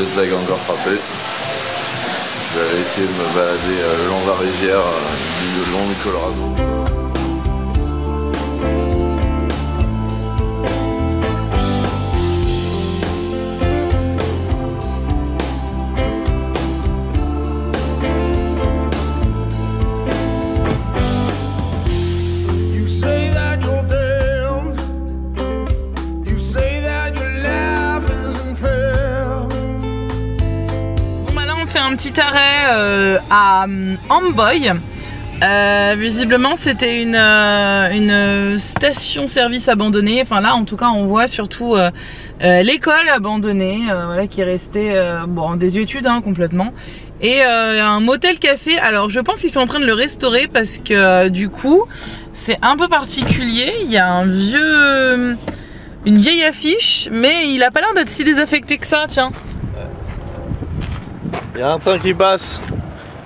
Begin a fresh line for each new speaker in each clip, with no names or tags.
jet lag encore frappé. Je vais aller essayer de me balader le long de la rivière, le long du Colorado.
Un petit arrêt à Amboy. Visiblement c'était une station-service abandonnée. Enfin là en tout cas on voit surtout l'école abandonnée, voilà, qui est restée bon, en désuétude complètement. Et un motel café. Alors je pense qu'ils sont en train de le restaurer parce que du coup c'est un peu particulier. Il y a une vieille affiche, mais il a pas l'air d'être si désaffecté que ça. Tiens.
Il y a un train qui passe.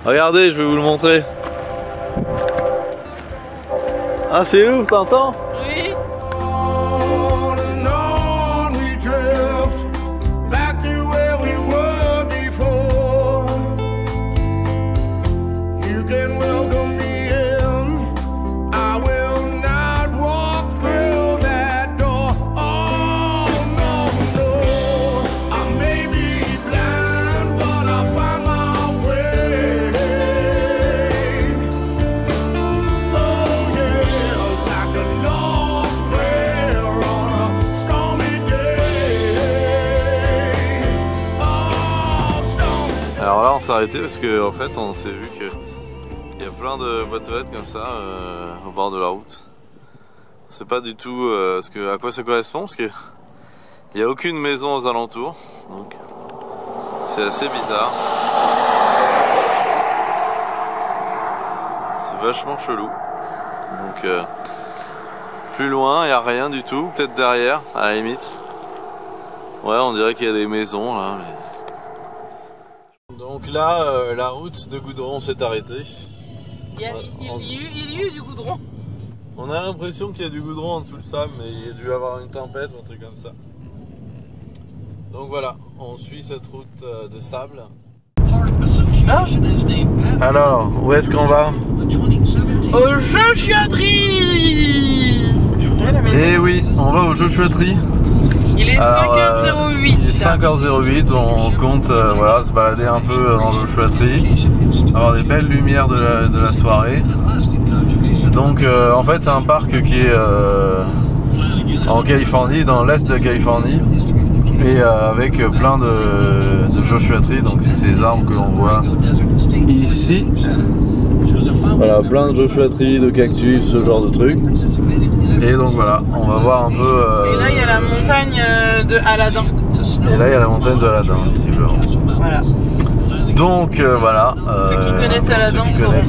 Regardez, je vais vous le montrer. Ah, c'est ouf, t'entends?
Oui.
Alors là on s'est arrêté parce que en fait on s'est vu que il y a plein de boîtes aux lettres comme ça au bord de la route. On sait pas du tout à quoi ça correspond parce que il n'y a aucune maison aux alentours, donc c'est assez bizarre. C'est vachement chelou. Donc plus loin il n'y a rien du tout, peut-être derrière à la limite. Ouais, on dirait qu'il y a des maisons là. Mais... Donc là, la route de goudron s'est arrêtée.
Il y a eu du goudron.
On a l'impression qu'il y a du goudron en dessous de ça, mais il y a dû avoir une tempête ou un truc comme ça. Donc voilà, on suit cette route de sable.
Ah.
Alors, où est-ce qu'on va?
Au Joshua Tree.
Eh oui, on va au Joshua Tree.
Il est 5h08.
Il est 5h08, on compte voilà, se balader un peu dans le Joshua Tree, avoir des belles lumières de la soirée. Donc en fait c'est un parc qui est en Californie, dans l'est de la Californie, et avec plein de Joshua Tree, donc c'est ces arbres que l'on voit ici. Voilà, plein de Joshua Tree, de cactus, ce genre de trucs. Et donc voilà, on va voir un peu...
Et là il y a la montagne de Aladdin.
Et là il y a la montagne de Aladdin, visiblement.
Voilà.
Donc voilà.
Ceux qui connaissent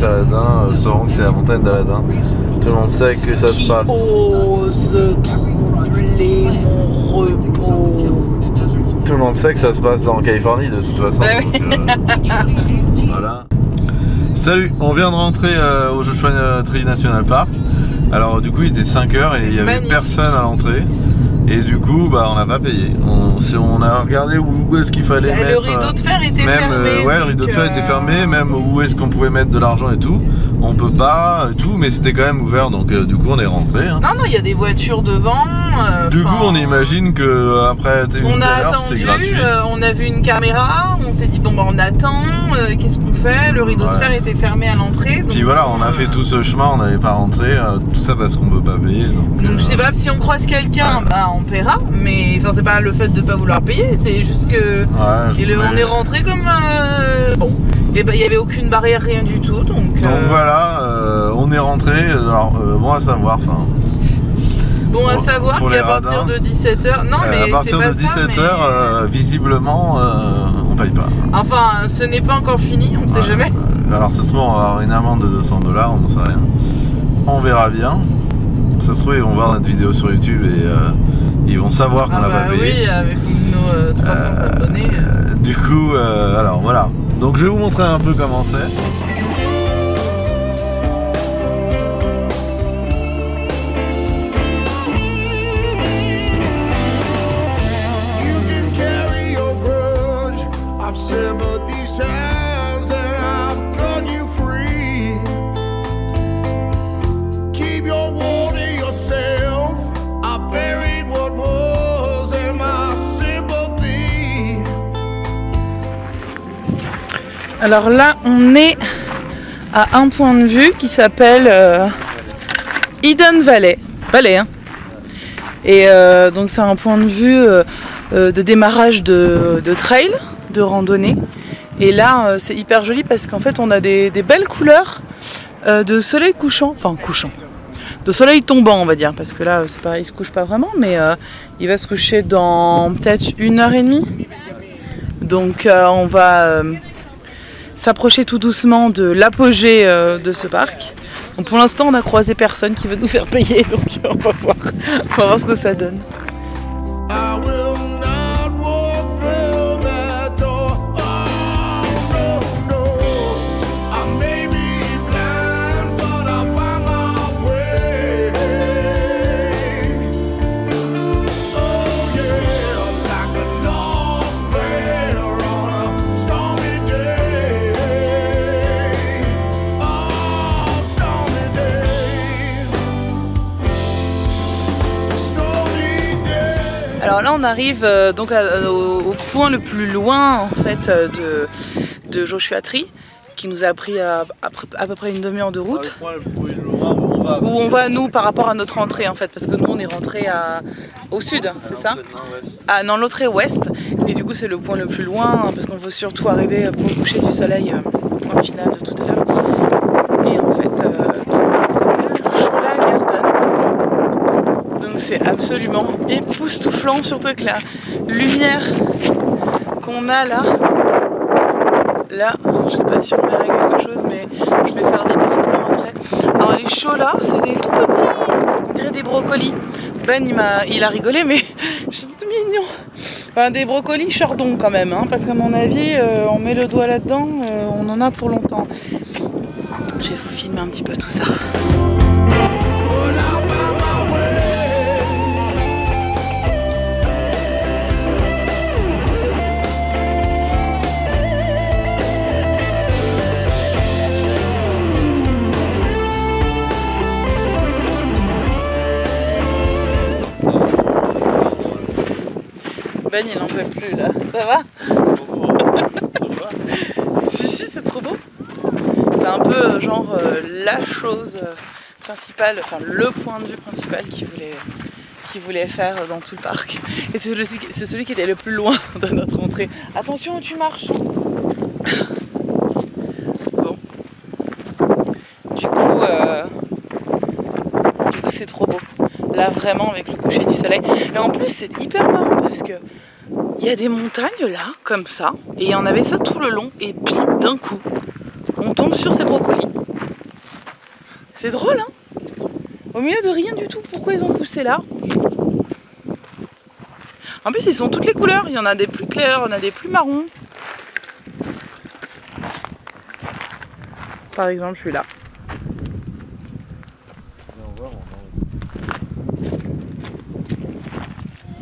Aladdin sauront que c'est la montagne d'Aladdin. Tout le monde sait que ça se passe.
Ose troubler mon repos.
Tout le monde sait que ça se passe en Californie de toute façon.
Bah oui.
Donc, voilà. Salut, on vient de rentrer au Joshua Tree National Park. Alors du coup il était 5h et il n'y avait personne à l'entrée. Et du coup bah on n'a pas payé. On a regardé où est-ce qu'il fallait mettre.
Le rideau de fer était fermé.
Ouais, le rideau de fer était fermé, même où est-ce qu'on pouvait mettre de l'argent et tout. On peut pas et tout, mais c'était quand même ouvert, donc du coup on est rentré.
Non, il y a des voitures devant.
Du coup on imagine que après
on a attendu, on a vu une caméra, on s'est dit bon bah on attend, qu'est-ce qu'on fait? Le rideau de fer était fermé à l'entrée.
Puis voilà, on a fait tout ce chemin, on n'avait pas rentré, tout ça parce qu'on peut pas payer.
Donc je sais pas, si on croise quelqu'un, bah on paiera, mais enfin c'est pas le fait de pas vouloir payer, c'est juste que on est rentré comme bon. Il n'y avait aucune barrière, rien du tout. Donc
voilà, on est rentré. Alors, bon à savoir.
Bon à savoir qu'à partir de 17h. Non, mais
à partir de 17h, visiblement, on paye pas.
Enfin, ce n'est pas encore fini, on sait jamais.
Alors, ça se trouve, on va avoir une amende de $200, on n'en sait rien. On verra bien. Ça se trouve, ils vont voir notre vidéo sur YouTube et ils vont savoir qu'on n'a pas payé.
Oui, avec nos 300 abonnés.
Du coup, alors voilà. Donc je vais vous montrer un peu comment c'est.
Alors là, on est à un point de vue qui s'appelle Hidden Valley. Valley, hein. Et donc c'est un point de vue de démarrage de trail, de randonnée. Et là, c'est hyper joli parce qu'en fait, on a des belles couleurs de soleil couchant, enfin couchant, de soleil tombant, on va dire, parce que là, c'est pareil, il se couche pas vraiment, mais il va se coucher dans peut-être 1h30. Donc on va s'approcher tout doucement de l'apogée de ce parc. Donc pour l'instant, on a croisé personne qui veut nous faire payer, donc on va voir ce que ça donne. Alors là on arrive donc au point le plus loin en fait de Joshua Tree, qui nous a pris à peu près une demi-heure de route. Où on va nous par rapport à notre entrée en fait, parce que nous on est rentré au sud, c'est ça? Ah non, l'autre est ouest, et du coup c'est le point le plus loin, parce qu'on veut surtout arriver pour le coucher du soleil, point final de tout à l'heure. Et en fait, c'est absolument époustouflant, surtout avec la lumière qu'on a là. Là, je sais pas si on verra quelque chose, mais je vais faire des petits plans après. Alors les chauds là, c'est des tout petits, on dirait des brocolis. Ben il a rigolé, mais c'est tout mignon. Enfin, des brocolis chardon quand même, hein, parce qu'à mon avis, on met le doigt là-dedans, on en a pour longtemps. Je vais vous filmer un petit peu tout ça. Ben il en peut plus là, ça va? Si, c'est trop beau. C'est un peu genre la chose principale, enfin le point de vue principal qu'il voulait faire dans tout le parc. Et c'est celui qui était le plus loin de notre entrée. Attention où tu marches. Bon. Du coup c'est trop beau. Là vraiment avec le coucher du soleil. Et en plus c'est hyper marrant parce que il y a des montagnes là, comme ça, et il y en avait ça tout le long, et bim, d'un coup, on tombe sur ces brocolis. C'est drôle, hein? Au milieu de rien du tout, pourquoi ils ont poussé là? En plus, ils sont toutes les couleurs, il y en a des plus clairs, il y en a des plus marrons. Par exemple, celui-là.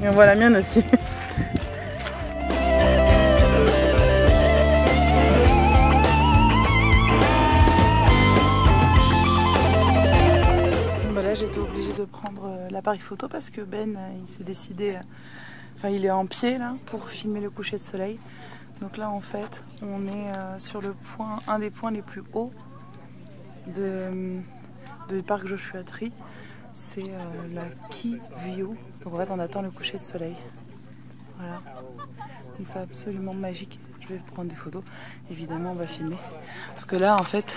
Et on voit la mienne aussi. J'étais obligée de prendre l'appareil photo parce que Ben il s'est décidé, enfin il est en pied là pour filmer le coucher de soleil. Donc là en fait on est sur le point, un des points les plus hauts de parc Joshua Tree, c'est la Key View. Donc en fait on attend le coucher de soleil. Voilà. Donc c'est absolument magique. Je vais prendre des photos. Évidemment on va filmer. Parce que là en fait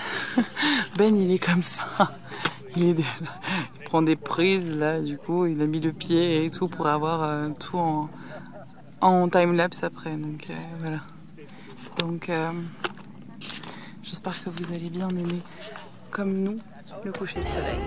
Ben il est comme ça. Il prend des prises là, du coup il a mis le pied et tout pour avoir tout en time-lapse après, donc voilà. Donc j'espère que vous allez bien aimer comme nous le coucher de soleil.